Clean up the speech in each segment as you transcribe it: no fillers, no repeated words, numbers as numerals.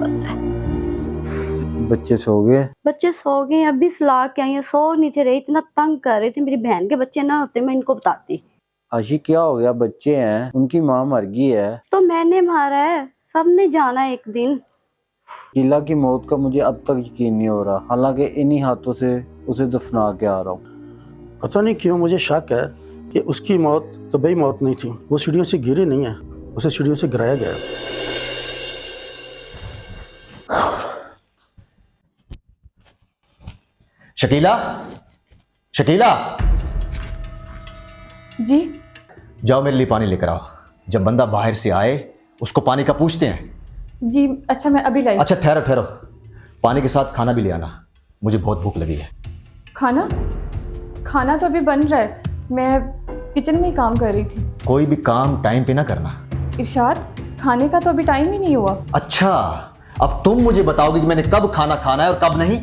पता है। बच्चे सो गए? बच्चे सो गए, अभी सलाह के आई है, सो नहीं थे रहे, इतना तंग कर रहे थे। मेरी बहन के बच्चे ना होते मैं इनको बताती। आशी क्या हो गया? बच्चे हैं, उनकी माँ मर गई है। तो मैंने मारा है, सबने जाना है एक दिन। शकीला की मौत का मुझे अब तक यकीन नहीं हो रहा, हालांकि इन्हीं हाथों से उसे दफना के आ रहा हूँ। पता नहीं क्यों मुझे शक है कि उसकी मौत तबई मौत नहीं थी। वो सीढ़ियों से गिरी नहीं है, उसे सीढ़ियों से गिराया गया। शकीला, शकीला जी जाओ मेरे लिए पानी लेकर आओ। जब बंदा बाहर से आए उसको पानी का पूछते हैं। जी अच्छा, मैं अभी लाई। अच्छा ठहरो ठहरो, पानी के साथ खाना भी ले आना, मुझे बहुत भूख लगी है। खाना? खाना तो अभी बन रहा है, मैं किचन में ही काम कर रही थी। कोई भी काम टाइम पे ना करना। इरशाद, खाने का तो अभी टाइम ही नहीं हुआ। अच्छा, अब तुम मुझे बताओगे कि मैंने कब खाना खाना है और कब नहीं?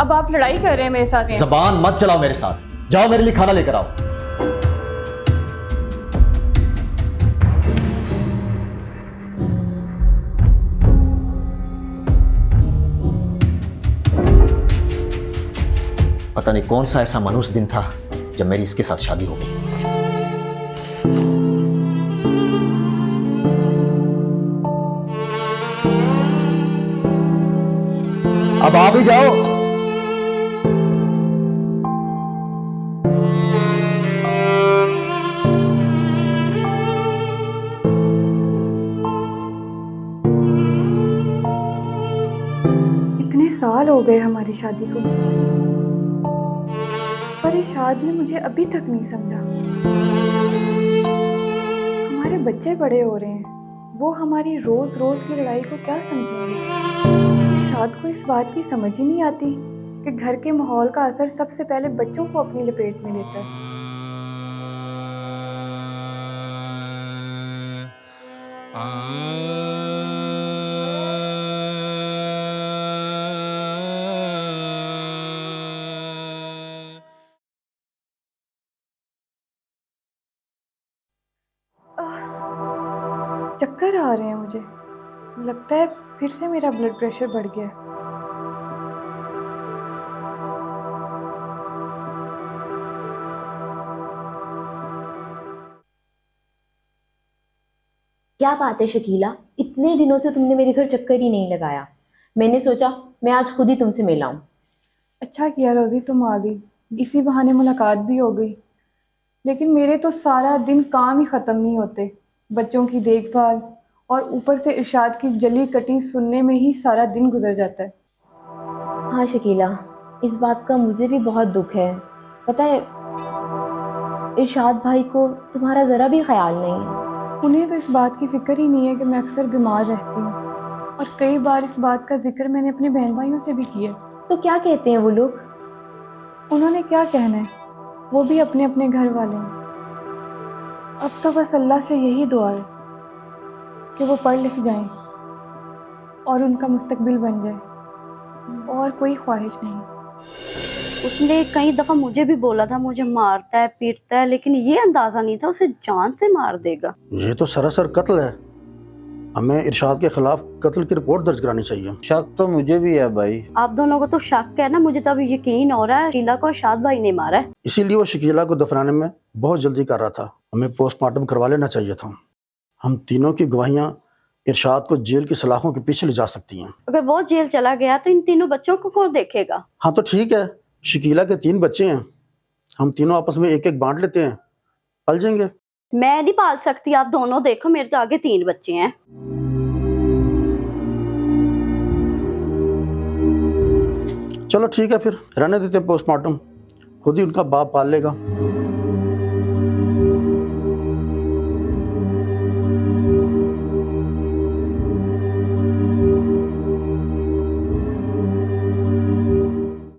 अब आप लड़ाई कर रहे हैं मेरे साथ। जबान मत चलाओ मेरे साथ, जाओ मेरे लिए खाना लेकर आओ। पता नहीं कौन सा ऐसा मनुष्य दिन था जब मेरी इसके साथ शादी हो गई। अब आ भी जाओ। इतने साल हो गए हमारी शादी को, पर इरशाद ने मुझे अभी तक नहीं समझा। हमारे बच्चे बड़े हो रहे हैं, वो हमारी रोज रोज की लड़ाई को क्या समझेंगे। इरशाद को इस बात की समझ ही नहीं आती कि घर के माहौल का असर सबसे पहले बच्चों को अपनी लपेट में लेता है। चक्कर आ रहे हैं मुझे, लगता है फिर से मेरा ब्लड प्रेशर बढ़ गया है। क्या बात है शकीला, इतने दिनों से तुमने मेरे घर चक्कर ही नहीं लगाया। मैंने सोचा मैं आज खुद ही तुमसे मिल आऊं। अच्छा किया रोजी, तुम आ गई, इसी बहाने मुलाकात भी हो गई। लेकिन मेरे तो सारा दिन काम ही ख़त्म नहीं होते, बच्चों की देखभाल और ऊपर से इरशाद की जली कटी सुनने में ही सारा दिन गुजर जाता है। हाँ शकीला, इस बात का मुझे भी बहुत दुख है। पता है, इरशाद भाई को तुम्हारा ज़रा भी ख्याल नहीं है। उन्हें तो इस बात की फिक्र ही नहीं है कि मैं अक्सर बीमार रहती हूँ, और कई बार इस बात का जिक्र मैंने अपने बहन भाइयों से भी किया। तो क्या कहते हैं वो लोग? उन्होंने क्या कहना है, वो भी अपने अपने घर वाले हैं। अब तो बस अल्लाह से यही दुआ है कि वो पढ़ लिख जाएं और उनका मुस्तकबिल बन जाए, और कोई ख्वाहिश नहीं। उसने कई दफा मुझे भी बोला था मुझे मारता है पीटता है, लेकिन ये अंदाजा नहीं था उसे जान से मार देगा। ये तो सरासर कत्ल है। हमें इरशाद के खिलाफ कत्ल की रिपोर्ट दर्ज करानी चाहिए। शक तो मुझे भी है भाई। आप दोनों को तो शक है ना, मुझे तो अभी यकीन हो रहा है शकीला को इरशाद भाई ने मारा है। इसीलिए वो शकीला को दफनाने में बहुत जल्दी कर रहा था। हमें पोस्टमार्टम करवा लेना चाहिए था। हम तीनों की गवाहियां इरशाद को जेल की सलाखों के पीछे ले जा सकती हैं। अगर वो जेल चला गया तो इन तीनों बच्चों को कौन देखेगा? हाँ तो ठीक है, शकीला के 3 बच्चे हैं, हम तीनों आपस में एक एक बांट लेते हैं, पल जाएंगे। मैं नहीं पाल सकती, आप दोनों देखो, मेरे तो आगे 3 बच्चे हैं। चलो ठीक है, फिर रहने देते हैं पोस्टमार्टम, खुद ही उनका बाप पाल लेगा।